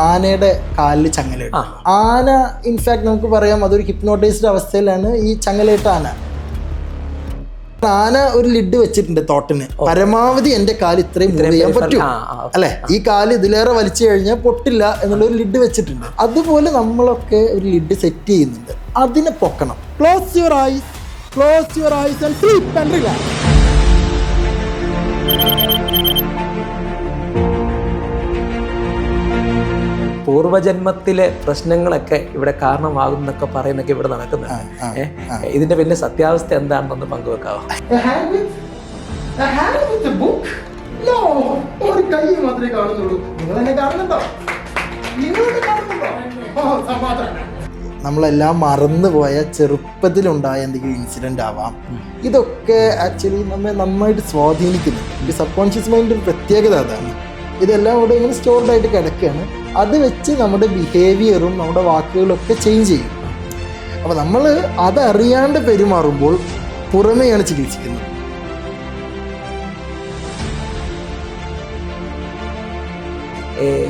ആനയുടെ കാലിൽ ചങ്ങലയിട്ട്. ആന ഇൻഫാക്ട് നമുക്ക് പറയാം അതൊരു ഹിപ്നോട്ടൈസ്ഡ് അവസ്ഥയിലാണ് ഈ ചങ്ങലയിട്ട ആന. ആന ഒരു ലിഡ് വെച്ചിട്ടുണ്ട് തോട്ടിന്, പരമാവധി എന്റെ കാല് ഇത്രയും മൂവ് ചെയ്യാൻ പറ്റും അല്ലെ, ഈ കാല് ഇതിലേറെ വലിച്ചു കഴിഞ്ഞാൽ പൊട്ടില്ല എന്നുള്ള ഒരു ലിഡ് വെച്ചിട്ടുണ്ട്. അതുപോലെ നമ്മളൊക്കെ ഒരു ലിഡ് സെറ്റ് ചെയ്യുന്നുണ്ട്, അതിനെ പൊക്കണം. Close your eyes, close your eyes and sleep and relax. പൂർവജന്മത്തിലെ പ്രശ്നങ്ങളൊക്കെ ഇവിടെ കാരണമാകുന്നൊക്കെ പറയുന്നൊക്കെ ഇവിടെ നടക്കുന്നുണ്ട്. ഇതിന്റെ പിന്നെ സത്യാവസ്ഥ എന്താണെന്നൊന്ന് പങ്കുവെക്കാവോ? നമ്മളെല്ലാം മറന്നുപോയ ചെറുപ്പത്തിലുണ്ടായ എന്തെങ്കിലും ഇൻസിഡന്റ് ആവാം. ഇതൊക്കെ ആക്ച്വലി നമ്മെ നന്നായിട്ട് സ്വാധീനിക്കുന്നു. ഈ സബ് കോൺഷ്യസ് മൈൻഡിന്റെ ഒരു പ്രത്യേകത അതാണ്. ഇതെല്ലാം ഇവിടെ ഇങ്ങനെ സ്റ്റോർഡ് ആയിട്ട് കിടക്കുകയാണ്. അത് വെച്ച് നമ്മുടെ ബിഹേവിയറും നമ്മുടെ വാക്കുകളൊക്കെ ചേഞ്ച് ചെയ്യും. അപ്പോൾ നമ്മൾ അതറിയാണ്ട് പെരുമാറുമ്പോൾ പുറമെയാണ് ചികിത്സിക്കുന്നത്.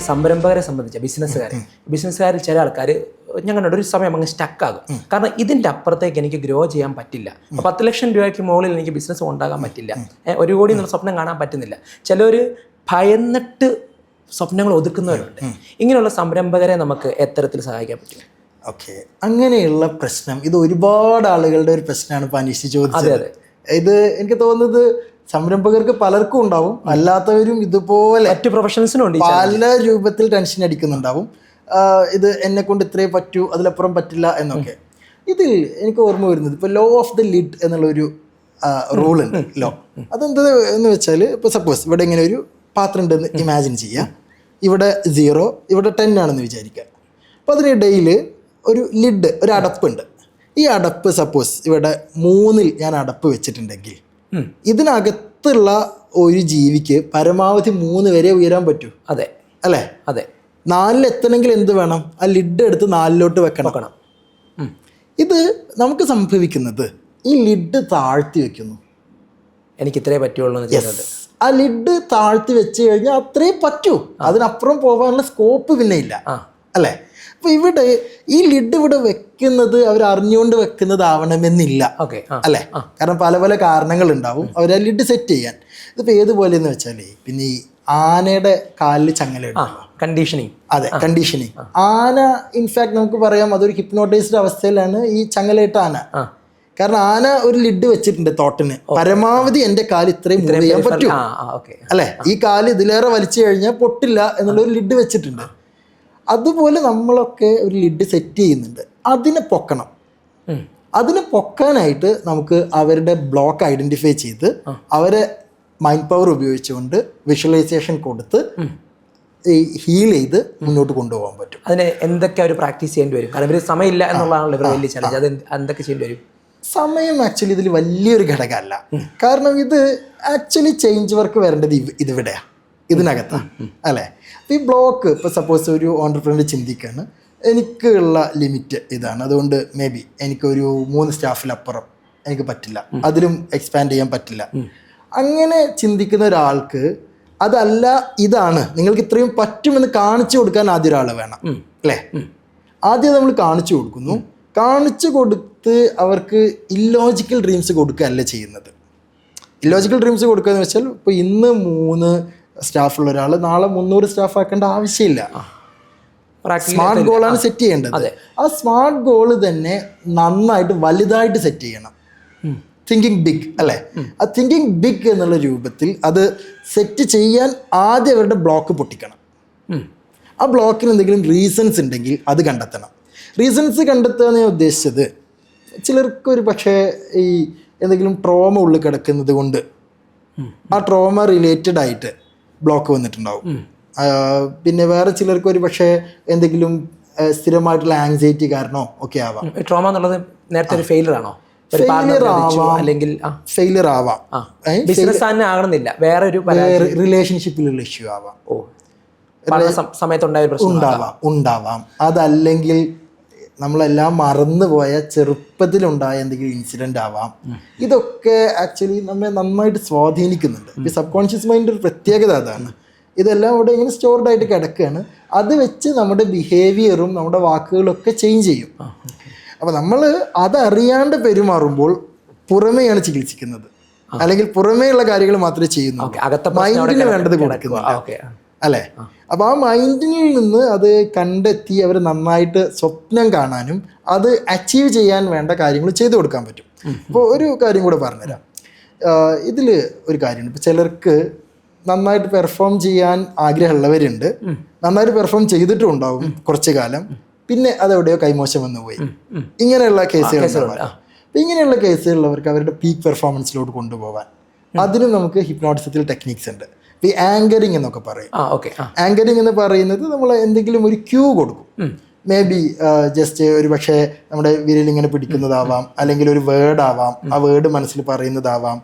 സംരംഭകരെ സംബന്ധിച്ച ബിസിനസ്സുകാരിൽ ചില ആൾക്കാർ ഞങ്ങളുടെ ഒരു സമയം അങ്ങ് സ്റ്റക്കാകും. കാരണം ഇതിൻ്റെ അപ്പുറത്തേക്ക് എനിക്ക് ഗ്രോ ചെയ്യാൻ പറ്റില്ല. 10 ലക്ഷം രൂപയ്ക്ക് മുകളിൽ എനിക്ക് ബിസിനസ് ഉണ്ടാകാൻ പറ്റില്ല, 1 കോടി എന്നുള്ള സ്വപ്നം കാണാൻ പറ്റുന്നില്ല. ചിലർ ഭയന്നിട്ട് സ്വപ്നങ്ങൾ ഒതുക്കുന്നവരുണ്ട്. ഇങ്ങനെയുള്ള സംരംഭകരെ നമുക്ക് എത്തരത്തിൽ സഹായിക്കാൻ പറ്റും? ഓക്കെ, അങ്ങനെയുള്ള പ്രശ്നം ഇത് ഒരുപാട് ആളുകളുടെ ഒരു പ്രശ്നമാണ് ഇപ്പോൾ അനീഷ് ചോദിച്ചത്. ഇത് എനിക്ക് തോന്നുന്നത് സംരംഭകർക്ക് പലർക്കും ഉണ്ടാവും, അല്ലാത്തവരും ഇതുപോലെ മറ്റു പ്രൊഫഷൻസിനും ഉണ്ട്, പല രൂപത്തിൽ ടെൻഷൻ അടിക്കുന്നുണ്ടാവും. ഇത് എന്നെ കൊണ്ട് ഇത്രേ പറ്റൂ, അതിലപ്പുറം പറ്റില്ല എന്നൊക്കെ. ഇതിൽ എനിക്ക് ഓർമ്മ വരുന്നത് ഇപ്പോൾ ലോ ഓഫ് ദ ലിഡ് എന്നുള്ളൊരു റൂൾ ഉണ്ട്, ലോ. അതെന്താ എന്ന് വെച്ചാൽ, ഇപ്പോൾ സപ്പോസ് ഇവിടെ ഇങ്ങനെ ഒരു പാത്രം ഉണ്ടെന്ന് ഇമാജിൻ ചെയ്യുക. ഇവിടെ 0, ഇവിടെ 10 ആണെന്ന് വിചാരിക്കുക. അപ്പോൾ അതിനിടയിൽ ഒരു ലിഡ്, ഒരു അടപ്പുണ്ട്. ഈ അടപ്പ് സപ്പോസ് ഇവിടെ 3 ഞാൻ അടപ്പ് വെച്ചിട്ടുണ്ടെങ്കിൽ ഇതിനകത്തുള്ള ഒരു ജീവിക്ക് പരമാവധി 3 വരെ ഉയരാൻ പറ്റൂ. അതെ അല്ലേ? അതെ. 4 എത്തണമെങ്കിൽ എന്ത് വേണം? ആ ലിഡ് എടുത്ത് 4ലോട്ട് വെക്കണം. ഇത് നമുക്ക് സംഭവിക്കുന്നത് ഈ ലിഡ് താഴ്ത്തി വെക്കുന്നു. എനിക്ക് ഇത്രേ പറ്റുള്ളൂ. ആ ലിഡ് താഴ്ത്തി വെച്ച് കഴിഞ്ഞാൽ അത്രേ പറ്റൂ, അതിനപ്പുറം പോകാനുള്ള സ്കോപ്പ് പിന്നെ ഇല്ല അല്ലേ? അപ്പോൾ ഇവിടെ ഈ ലിഡ് ഇവിടെ വെക്കുന്നത് അവർ അറിഞ്ഞുകൊണ്ട് വെക്കുന്നതാവണമെന്നില്ല അല്ലേ? കാരണം പല പല കാരണങ്ങളുണ്ടാവും അവർ ആ ലിഡ് സെറ്റ് ചെയ്യാൻ. ഇതിപ്പോൾ ഏതുപോലെയെന്ന് വെച്ചാൽ, പിന്നെ ഈ ആനയുടെ കാലിൽ ചങ്ങലയിടും, കണ്ടീഷനിങ്. അതെ, കണ്ടീഷനിങ്. ആന ഇൻഫാക്ട് നമുക്ക് പറയാം അതൊരു ഹിപ്നോട്ടൈസ്ഡ് അവസ്ഥയിലാണ് ഈ ചങ്ങലയിട്ട ആന. കാരണം ആന ഒരു ലിഡ് വെച്ചിട്ടുണ്ട് തോട്ടിന്, പരമാവധി എന്റെ കാല് ഇത്രയും മൂവ് ചെയ്യാൻ പറ്റും അല്ലെ, ഈ കാല് ഇതിലേറെ വലിച്ചു കഴിഞ്ഞാൽ പൊട്ടില്ല എന്നുള്ള ഒരു ലിഡ് വെച്ചിട്ടുണ്ട്. അതുപോലെ നമ്മളൊക്കെ ഒരു ലിഡ് സെറ്റ് ചെയ്യുന്നുണ്ട്, അതിനെ പൊക്കണം. അതിനെ പൊക്കാനായിട്ട് നമുക്ക് അവരുടെ ബ്ലോക്ക് ഐഡന്റിഫൈ ചെയ്ത് അവരെ മൈൻഡ് പവർ ഉപയോഗിച്ചുകൊണ്ട് വിഷ്വലൈസേഷൻ കൊടുത്ത് ഹീൽ ചെയ്ത് മുന്നോട്ട് കൊണ്ടുപോകാൻ പറ്റും. അതിന് എന്തൊക്കെ അവർ പ്രാക്ടീസ് ചെയ്യേണ്ടി വരും? കാരണം ഇവർ സമയമില്ല എന്നുള്ളതാണല്ലോ ഇവർ വലിയ ചലഞ്ച്. അത് എന്തൊക്കെ ചെയ്യേണ്ടി വരും? സമയം ആക്ച്വലി ഇതിൽ വലിയൊരു ഘടകമല്ല. കാരണം ഇത് ആക്ച്വലി ചേഞ്ച് വർക്ക് വരേണ്ടത് ഇതിവിടെയാണ്, ഇതിനകത്താണ് അല്ലേ? അപ്പോൾ ഈ ബ്ലോക്ക്, ഇപ്പോൾ സപ്പോസ് ഒരു ഓൺടർപ്രനർ ചിന്തിക്കുകയാണ്, എനിക്കുള്ള ലിമിറ്റ് ഇതാണ്, അതുകൊണ്ട് മേ ബി എനിക്കൊരു 3 സ്റ്റാഫിലപ്പുറം എനിക്ക് പറ്റില്ല, അതിലും എക്സ്പാൻഡ് ചെയ്യാൻ പറ്റില്ല. അങ്ങനെ ചിന്തിക്കുന്ന ഒരാൾക്ക് അതല്ല, ഇതാണ് നിങ്ങൾക്ക് ഇത്രയും പറ്റുമെന്ന് കാണിച്ചു കൊടുക്കാൻ ആദ്യം ഒരാൾ വേണം അല്ലേ? ആദ്യം നമ്മൾ കാണിച്ചു കൊടുക്കുന്നു. കാണിച്ചു കൊടുത്ത് അവർക്ക് ഇല്ലോജിക്കൽ ഡ്രീംസ് കൊടുക്കുകയല്ല ചെയ്യുന്നത്. ഇല്ലോജിക്കൽ ഡ്രീംസ് കൊടുക്കുക എന്ന് വെച്ചാൽ, ഇപ്പോൾ ഇന്ന് 3 സ്റ്റാഫുള്ള ഒരാൾ നാളെ 300 സ്റ്റാഫ് ആക്കേണ്ട ആവശ്യമില്ല. സ്മാർട്ട് ഗോളാണ് സെറ്റ് ചെയ്യേണ്ടത്. ആ സ്മാർട്ട് ഗോള് തന്നെ നന്നായിട്ട് വലുതായിട്ട് സെറ്റ് ചെയ്യണം. തിങ്കിങ് ബിഗ് അല്ലേ? ആ തിങ്കിങ് ബിഗ് എന്നുള്ള രൂപത്തിൽ അത് സെറ്റ് ചെയ്യാൻ ആദ്യം അവരുടെ ബ്ലോക്ക് പൊട്ടിക്കണം. ആ ബ്ലോക്കിന് എന്തെങ്കിലും റീസൺസ് ഉണ്ടെങ്കിൽ അത് കണ്ടെത്തണം. റീസൺസ് കണ്ടെത്തുക എന്ന് ഞാൻ ഉദ്ദേശിച്ചത്, ചിലർക്ക് ഒരു പക്ഷേ ഈ എന്തെങ്കിലും ട്രോമ ഉള്ളിൽ കിടക്കുന്നത് കൊണ്ട് ആ ട്രോമ റിലേറ്റഡ് ആയിട്ട് ബ്ലോക്ക് വന്നിട്ടുണ്ടാവും. പിന്നെ വേറെ ചിലർക്ക് ഒരു പക്ഷേ എന്തെങ്കിലും സ്ഥിരമായിട്ടുള്ള ആങ്സൈറ്റി കാരണമോ ഒക്കെ ആവാം. ട്രോമ എന്നുള്ളത് നേരത്തെ ഒരു ഫെയിലിയർ ആണോ? ഫെയിലിയർ ആവാം, റിലേഷൻഷിപ്പിലുള്ള ഇഷ്യൂ ആവാം, ഉണ്ടാവാം. അതല്ലെങ്കിൽ നമ്മളെല്ലാം മറന്നുപോയ ചെറുപ്പത്തിലുണ്ടായ എന്തെങ്കിലും ഇൻസിഡന്റ് ആവാം. ഇതൊക്കെ ആക്ച്വലി നമ്മെ നന്നായിട്ട് സ്വാധീനിക്കുന്നുണ്ട്. ഈ സബ് കോൺഷ്യസ് മൈൻഡിന്റെ ഒരു പ്രത്യേകത അതാണ്. ഇതെല്ലാം ഇവിടെ ഇങ്ങനെ സ്റ്റോർഡ് ആയിട്ട് കിടക്കുകയാണ്. അത് വെച്ച് നമ്മുടെ ബിഹേവിയറും നമ്മുടെ വാക്കുകളൊക്കെ ചേഞ്ച് ചെയ്യും. അപ്പോൾ നമ്മൾ അതറിയാണ്ട് പെരുമാറുമ്പോൾ പുറമെയാണ് ചികിത്സിക്കുന്നത്, അല്ലെങ്കിൽ പുറമേയുള്ള കാര്യങ്ങൾ മാത്രമേ ചെയ്യുന്നുള്ളൂ, മൈൻഡിന് വേണ്ടത് കൊടുക്കുന്നില്ല അല്ലേ. അപ്പോൾ ആ മൈൻഡിൽ നിന്ന് അത് കണ്ടെത്തി അവർ നന്നായിട്ട് സ്വപ്നം കാണാനും അത് അച്ചീവ് ചെയ്യാൻ വേണ്ട കാര്യങ്ങൾ ചെയ്തു കൊടുക്കാൻ പറ്റും. ഇപ്പോൾ ഒരു കാര്യം കൂടെ പറഞ്ഞുതരാം. ഇതിൽ ഒരു കാര്യമുണ്ട്. ഇപ്പോൾ ചിലർക്ക് നന്നായിട്ട് പെർഫോം ചെയ്യാൻ ആഗ്രഹമുള്ളവരുണ്ട്, നന്നായിട്ട് പെർഫോം ചെയ്തിട്ടും ഉണ്ടാവും കുറച്ച് കാലം, പിന്നെ അതെവിടെയോ കൈമോശം വന്നു പോയി. ഇങ്ങനെയുള്ള കേസുകളുണ്ട്. അപ്പം ഇങ്ങനെയുള്ള കേസുകളിലവർക്ക് അവരുടെ പീക്ക് പെർഫോമൻസിലോട്ട് കൊണ്ടുപോകാൻ അതിനും നമുക്ക് ഹിപ്നോട്ടിസത്തിൽ ടെക്നിക്സ് ഉണ്ട്. ഈ ആങ്കറിങ് എന്നൊക്കെ പറയും. ആങ്കറിങ് എന്ന് പറയുന്നത് നമ്മൾ എന്തെങ്കിലും ഒരു ക്യൂ കൊടുക്കും. മേ ബി ജസ്റ്റ് ഒരു പക്ഷേ നമ്മുടെ വിരലിങ്ങനെ പിടിക്കുന്നതാവാം, അല്ലെങ്കിൽ ഒരു വേർഡ് ആവാം, ആ വേർഡ് മനസ്സിൽ പറയുന്നതാവാം.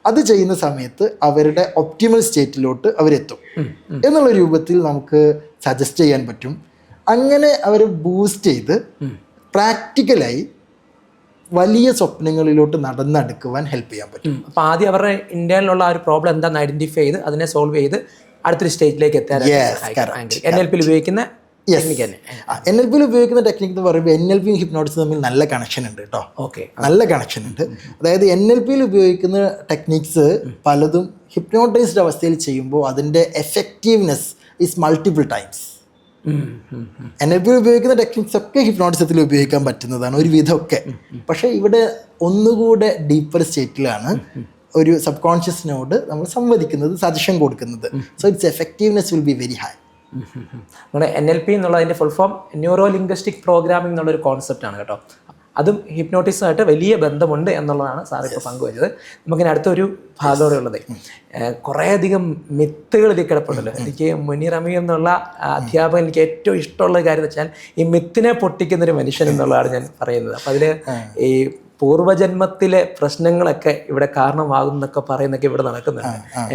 അത് ചെയ്യുന്ന സമയത്ത് അവരുടെ ഒപ്റ്റിമൽ സ്റ്റേറ്റിലോട്ട് അവരെത്തും എന്നുള്ള രൂപത്തിൽ നമുക്ക് സജസ്റ്റ് ചെയ്യാൻ പറ്റും. അങ്ങനെ അവർ ബൂസ്റ്റ് ചെയ്ത് പ്രാക്ടിക്കലായി വലിയ സ്വപ്നങ്ങളിലോട്ട് നടന്നെടുക്കുവാൻ ഹെൽപ്പ് ചെയ്യാൻ പറ്റും. അപ്പോൾ ആദ്യം അവരുടെ ഇന്ത്യയിലുള്ള ആ ഒരു പ്രോബ്ലം എന്താണെന്ന് ഐഡന്റിഫൈ ചെയ്ത് അതിനെ സോൾവ് ചെയ്ത് അടുത്തൊരു സ്റ്റേജിലേക്ക് എത്താൻ NLP ഉപയോഗിക്കുന്ന NLP ഉപയോഗിക്കുന്ന ടെക്നിക്ക് എന്ന് പറയുമ്പോൾ NLP ഹിപ്നോട്ടിസം തമ്മിൽ നല്ല കണക്ഷൻ ഉണ്ട് കേട്ടോ. നല്ല കണക്ഷൻ ഉണ്ട്. അതായത് NLP ഉപയോഗിക്കുന്ന ടെക്നിക്സ് പലതും ഹിപ്നോട്ടൈസ്ഡ് അവസ്ഥയിൽ ചെയ്യുമ്പോൾ അതിൻ്റെ effectiveness is multiple times. NLP ഉപയോഗിക്കുന്ന ടെക്നിക്സ് ഒക്കെ ഹിപ്നോട്ടിസത്തിൽ ഉപയോഗിക്കാൻ പറ്റുന്നതാണ് ഒരു വിധമൊക്കെ. പക്ഷേ ഇവിടെ ഒന്നുകൂടെ ഡീപ്പർ സ്റ്റേറ്റിലാണ് ഒരു സബ് കോൺഷ്യസിനോട് നമ്മൾ സംവദിക്കുന്നത്, സജഷൻ കൊടുക്കുന്നത്. So it's effectiveness will be very high. നമ്മുടെ NLP എന്നുള്ളതിൻ്റെ full form neuro linguistic programming എന്നുള്ളൊരു കോൺസെപ്റ്റാണ് കേട്ടോ. അതും ഹിപ്നോട്ടിസമായിട്ട് വലിയ ബന്ധമുണ്ട് എന്നുള്ളതാണ് സാർ ഇപ്പോൾ പങ്കുവച്ചത്. നമുക്കിനി അടുത്തൊരു ഭാഗത്തോടെ ഉള്ളത് കുറേയധികം മിത്തുകൾ ഇതിൽ കിടപ്പുണ്ടല്ലോ. എനിക്ക് മുനീർ അമീർ എന്നുള്ള അധ്യാപകൻ എനിക്ക് ഏറ്റവും ഇഷ്ടമുള്ള കാര്യം എന്ന് വെച്ചാൽ ഈ മിത്തിനെ പൊട്ടിക്കുന്നൊരു മനുഷ്യൻ എന്നുള്ളതാണ് ഞാൻ പറയുന്നത്. അപ്പം അതിൽ ഈ പൂർവ്വജന്മത്തിലെ പ്രശ്നങ്ങളൊക്കെ ഇവിടെ കാരണമാകും എന്നൊക്കെ പറയുന്നൊക്കെ ഇവിടെ നടക്കുന്നുണ്ട്.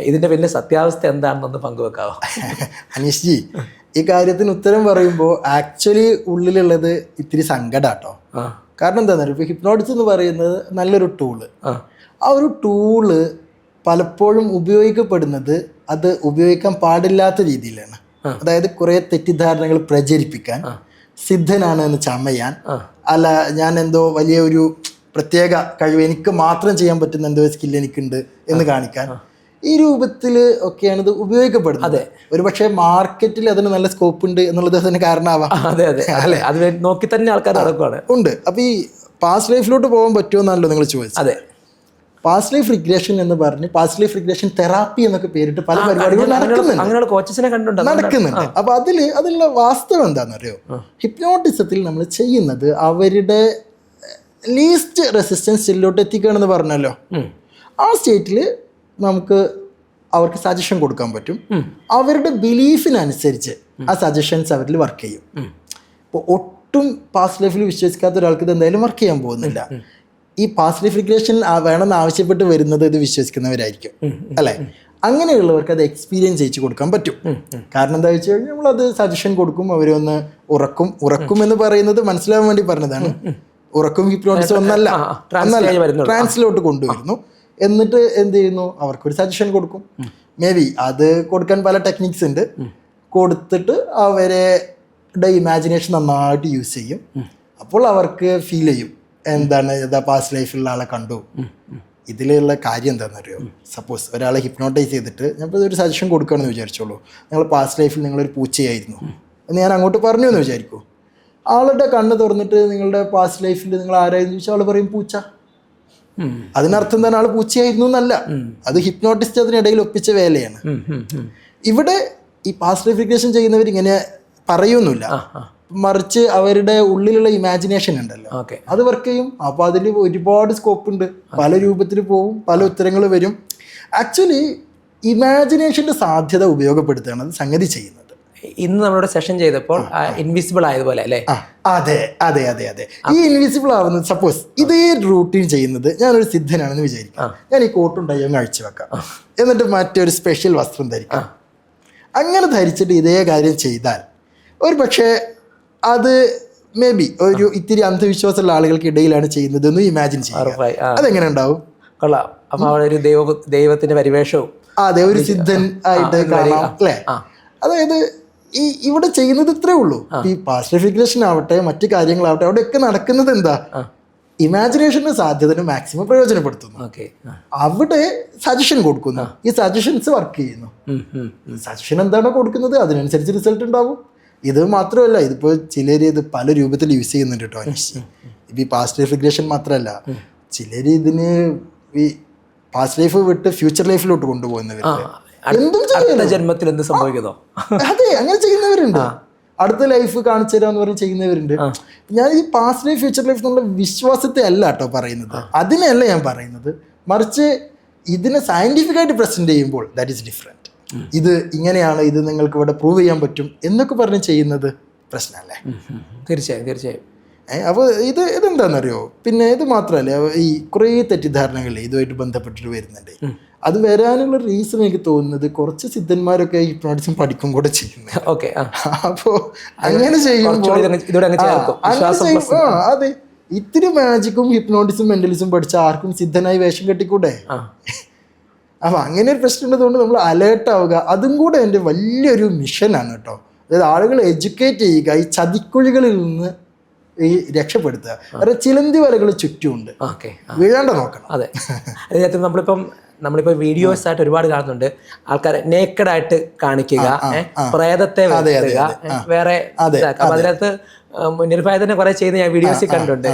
ഇതിൻ്റെ വലിയ സത്യാവസ്ഥ എന്താണെന്നൊന്ന് പങ്കുവെക്കാവോ? അനീഷ് ജി, ഈ കാര്യത്തിന് ഉത്തരം പറയുമ്പോൾ ആക്ച്വലി ഉള്ളിലുള്ളത് ഇത്തിരി സങ്കടാട്ടോ. കാരണം എന്താണെന്ന് അറിയാം, ഇപ്പോൾ ഹിപ്നോട്ടിസം എന്ന് പറയുന്നത് നല്ലൊരു ടൂള്. ആ ഒരു ടൂള് പലപ്പോഴും ഉപയോഗിക്കപ്പെടുന്നത് അത് ഉപയോഗിക്കാൻ പാടില്ലാത്ത രീതിയിലാണ്. അതായത് കുറേ തെറ്റിദ്ധാരണകൾ പ്രചരിപ്പിക്കാൻ, സിദ്ധനാണ് എന്ന് ചമയാൻ, അല്ല ഞാൻ എന്തോ വലിയ ഒരു പ്രത്യേക കഴിവ്, എനിക്ക് മാത്രം ചെയ്യാൻ പറ്റുന്ന എന്തോ സ്കിൽ എനിക്കുണ്ട് എന്ന് കാണിക്കാൻ, ഈ രൂപത്തിൽ ഒക്കെയാണ് ഇത് ഉപയോഗിക്കപ്പെടുന്നത്. ഒരു പക്ഷേ മാർക്കറ്റിൽ അതിന് നല്ല സ്കോപ്പ് ഉണ്ട് എന്നുള്ളത് അതിന് കാരണമാവാം. അല്ലേ, അത് നോക്കി തന്നെ ആൾക്കാർ നടക്കുകയാണ് ഉണ്ട്. അപ്പോൾ ഈ പാസ്റ്റ് ലൈഫിലോട്ട് പോകാൻ പറ്റുമെന്നാണല്ലോ നിങ്ങൾ ചോദിച്ചത്. അതെ, പാസ്റ്റ് ലൈഫ് റിഗ്രഷൻ എന്ന് പറഞ്ഞ് പാസ്റ്റ് ലൈഫ് റിഗ്രഷൻ തെറാപ്പി എന്നൊക്കെ പേരിട്ട് പല പരിപാടികളും നടക്കുന്നുണ്ട്. അപ്പൊ അതിലുള്ള വാസ്തവം എന്താണെന്നറിയോ, ഹിപ്നോട്ടിസത്തിൽ നമ്മൾ ചെയ്യുന്നത് അവരുടെ ലീസ്റ്റ് റെസിസ്റ്റൻസ് സ്റ്റേറ്റിലോട്ട് എത്തിക്കുകയാണെന്ന് പറഞ്ഞല്ലോ. ആ സ്റ്റേറ്റിൽ നമുക്ക് അവർക്ക് സജഷൻ കൊടുക്കാൻ പറ്റും. അവരുടെ ബിലീഫിനനുസരിച്ച് ആ സജഷൻസ് അവരിൽ വർക്ക് ചെയ്യും. ഇപ്പോൾ ഒട്ടും പാസ്റ്റ് ലൈഫിൽ വിശ്വസിക്കാത്ത ഒരാൾക്ക് ഇത് എന്തായാലും വർക്ക് ചെയ്യാൻ പോകുന്നില്ല. ഈ പാസ്റ്റ് ലൈഫ് റിഗ്രഷൻ വേണമെന്ന് ആവശ്യപ്പെട്ട് വരുന്നത് ഇത് വിശ്വസിക്കുന്നവരായിരിക്കും അല്ലേ. അങ്ങനെയുള്ളവർക്ക് അത് എക്സ്പീരിയൻസ് ചെയ്യിച്ചു കൊടുക്കാൻ പറ്റും. കാരണം എന്താ വെച്ച് കഴിഞ്ഞാൽ നമ്മളത് സജഷൻ കൊടുക്കും, അവരൊന്ന് ഉറക്കും എന്ന് പറയുന്നത് മനസ്സിലാവാൻ വേണ്ടി പറഞ്ഞതാണ്. ഉറക്കും ഹിപ്നോട്ടിസം ഒന്നല്ല, ട്രാൻസിലോട്ട് കൊണ്ടുവരുന്നു. എന്നിട്ട് എന്ത് ചെയ്യുന്നു, അവർക്കൊരു സജഷൻ കൊടുക്കും. മേ ബി അത് കൊടുക്കാൻ പല ടെക്നിക്സ് ഉണ്ട്. കൊടുത്തിട്ട് അവരുടെ ഇമാജിനേഷൻ നന്നായിട്ട് യൂസ് ചെയ്യും. അപ്പോൾ അവർക്ക് ഫീൽ ചെയ്യും എന്താണ് പാസ്റ്റ് ലൈഫിലുള്ള ആളെ കണ്ടു. ഇതിലുള്ള കാര്യം എന്താണെന്നറിയോ, സപ്പോസ് ഒരാളെ ഹിപ്നോട്ടൈസ് ചെയ്തിട്ട് ഞാനിപ്പോൾ ഒരു സജഷൻ കൊടുക്കുകയാണെന്ന് വിചാരിച്ചോളൂ. നിങ്ങൾ പാസ്റ്റ് ലൈഫിൽ നിങ്ങളൊരു പൂച്ചയായിരുന്നു എന്ന് ഞാൻ അങ്ങോട്ട് പറഞ്ഞു എന്ന് വിചാരിക്കൂ. ആളുടെ കണ്ണ് തുറന്നിട്ട് നിങ്ങളുടെ പാസ്റ്റ് ലൈഫിൽ നിങ്ങൾ ആരായിരുന്നു ചോദിച്ചാൽ ആൾ പറയും പൂച്ച. അതിനർത്ഥം തന്നെ ആൾ പൂച്ചയായിരുന്നു എന്നല്ല, അത് ഹിപ്നോട്ടിസ്റ്റ് അതിനിടയിൽ ഒപ്പിച്ച വേലയാണ്. ഇവിടെ ഈ പാസ്റ്റ് ലൈഫ് റിഗ്രഷൻ ചെയ്യുന്നവർ ഇങ്ങനെ പറയുന്നില്ല, മറിച്ച് അവരുടെ ഉള്ളിലുള്ള ഇമാജിനേഷൻ ഉണ്ടല്ലോ അത് വർക്ക് ചെയ്യും. അപ്പോൾ അതിൽ ഒരുപാട് സ്കോപ്പ് ഉണ്ട്, പല രൂപത്തിൽ പോവും, പല ഉത്തരങ്ങൾ വരും. ആക്ച്വലി ഇമാജിനേഷൻ്റെ സാധ്യത ഉപയോഗപ്പെടുത്തുകയാണ് അത് സംഗതി ചെയ്യുന്നത്. ഇന്ന് നമ്മളുടെ സെഷൻ ചെയ്തപ്പോൾ ഇൻവിസിബിൾ ആയതുപോലെ അല്ലേ? അതെ അതെ അതെ അതെ ഈ ഇൻവിസിബിൾ ആവുന്നത്, സപ്പോസ് ഇതേ റൂട്ടീൻ ചെയ്യുന്നത് ഞാനൊരു സിദ്ധനാണെന്ന് വിചാരിക്കാം. ഞാൻ ഈ കോട്ടും ടൈയും അഴിച്ചു വെക്കാം, എന്നിട്ട് മറ്റൊരു സ്പെഷ്യൽ വസ്ത്രം ധരിക്കാം. അങ്ങനെ ധരിച്ചിട്ട് ഇതേ കാര്യം ചെയ്താൽ ഒരു പക്ഷേ അത് മേ ബി ഒരു ഇത്തിരി അന്ധവിശ്വാസമുള്ള ആളുകൾക്ക് ഇടയിലാണ് ചെയ്യുന്നതെന്ന് ഇമാജിൻ ചെയ്യാം. അതെങ്ങനെ ഉണ്ടാവും? കൊള്ളാം. അപ്പോൾ അവിടെ ഒരു ദൈവത്തിൻ്റെ പരിവേഷവും അതെ, ഒരു സിദ്ധൻ ആയിട്ട് കാണാം അല്ലേ. അതായത് ഇവിടെ ചെയ്യുന്നത് ഇത്രേ ഉള്ളൂ. ഈ പാസ്റ്റ് ലൈഫ് റിഗ്രഷൻ ആവട്ടെ, മറ്റു കാര്യങ്ങളാവട്ടെ, അവിടെയൊക്കെ നടക്കുന്നത് എന്താ, ഇമാജിനേഷന് സാധ്യതന് മാക്സിമം പ്രയോജനപ്പെടുത്തുന്നു. അവിടെ സജഷൻ കൊടുക്കുന്നു, ഈ സജഷൻസ് വർക്ക് ചെയ്യുന്നു. സജഷൻ എന്താണോ കൊടുക്കുന്നത് അതിനനുസരിച്ച് റിസൾട്ട് ഉണ്ടാവും. ഇത് മാത്രമല്ല, ഇതിപ്പോൾ ചിലർ ഇത് പല രൂപത്തിൽ യൂസ് ചെയ്യുന്നുണ്ട് കേട്ടോ അനീഷ്. ഇപ്പം ഈ പാസ്റ്റ് ലൈഫ് റിഗ്രഷൻ മാത്രമല്ല, ചിലർ ഇതിന് ഈ പാസ്റ്റ് ലൈഫ് വിട്ട് ഫ്യൂച്ചർ ലൈഫിലോട്ട് കൊണ്ടുപോകുന്നവരുണ്ട്. എന്തും ജന്മത്തിൽ എന്ത് സംഭവിക്കുന്നോ അതെ, അങ്ങനെ ചെയ്യുന്നവരുണ്ട്. അടുത്ത ലൈഫ് കാണിച്ചു തരാന്ന് പറഞ്ഞ് ചെയ്യുന്നവരുണ്ട്. ഞാൻ ഈ പാസ്റ്റ് ലൈഫ് ഫ്യൂച്ചർ ലൈഫ് എന്നുള്ള വിശ്വാസത്തെ അല്ല കേട്ടോ പറയുന്നത്, അതിനെയല്ല ഞാൻ പറയുന്നത്. മറിച്ച് ഇതിനെ സയന്റിഫിക് ആയിട്ട് പ്രസന്റ് ചെയ്യുമ്പോൾ ദാറ്റ് ഈസ് ഡിഫറെന്റ്. ഇത് ഇങ്ങനെയാണ്, ഇത് നിങ്ങൾക്ക് ഇവിടെ പ്രൂവ് ചെയ്യാൻ പറ്റും എന്നൊക്കെ പറഞ്ഞ് ചെയ്യുന്നത് പ്രശ്നമല്ലേ? തീർച്ചയായും. അപ്പോൾ ഇതെന്താണെന്നറിയോ, പിന്നെ ഇത് മാത്രമല്ല, ഈ കുറേ തെറ്റിദ്ധാരണകൾ ഇതുമായിട്ട് ബന്ധപ്പെട്ടിട്ട് വരുന്നുണ്ട്. അത് വരാനുള്ള റീസൺ എനിക്ക് തോന്നുന്നത് കുറച്ച് സിദ്ധന്മാരൊക്കെ ഹിപ്നോട്ടിസം പഠിക്കും കൂടെ ചെയ്യുന്നത്. അപ്പോൾ അങ്ങനെ ചെയ്യുമ്പോൾ അതെ, ഇത്തിരി മാജിക്കും ഹിപ്നോട്ടിസും മെന്റലിസും പഠിച്ച ആർക്കും സിദ്ധനായി വേഷം കെട്ടിക്കൂടെ? അപ്പം അങ്ങനെ ഒരു പ്രശ്നം ഉള്ളതുകൊണ്ട് നമ്മൾ അലേർട്ട് ആവുക, അതും കൂടെ എൻ്റെ വലിയൊരു മിഷനാണ് കേട്ടോ. അതായത് ആളുകളെ എഡ്യൂക്കേറ്റ് ചെയ്യുക, ഈ ചതിക്കുഴികളിൽ നിന്ന് ഈ രക്ഷപ്പെടുത്തുക. കാരണം ചിലന്തി വലകൾ ചുറ്റുമുണ്ട്, വീഴാണ്ട് നോക്കണം. അതെ, അതിനകത്ത് നമ്മളിപ്പോൾ വീഡിയോസ് ആയിട്ട് ഒരുപാട് കാണുന്നുണ്ട്. ആൾക്കാരെ നേക്കഡായിട്ട് കാണിക്കുക, പ്രേതത്തെ വേറെ. അപ്പൊ അതിനകത്ത് നിർഭയതന്നെ കുറെ ചെയ്യുന്ന ഞാൻ വീഡിയോസിൽ കണ്ടിട്ടുണ്ട്.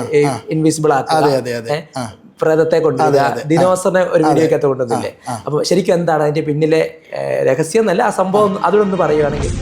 ഇൻവിസിബിൾ ആക്കുക, പ്രേതത്തെ കൊണ്ടുവരിക, ദിനോസറിനെ ഒരു വീഡിയോക്കകത്ത് കൊണ്ടുവന്നില്ലേ. അപ്പൊ ശരിക്കും എന്താണ് അതിന്റെ പിന്നിലെ രഹസ്യം എന്നല്ല, ആ സംഭവം അതിലൊന്ന് പറയുകയാണെങ്കിൽ.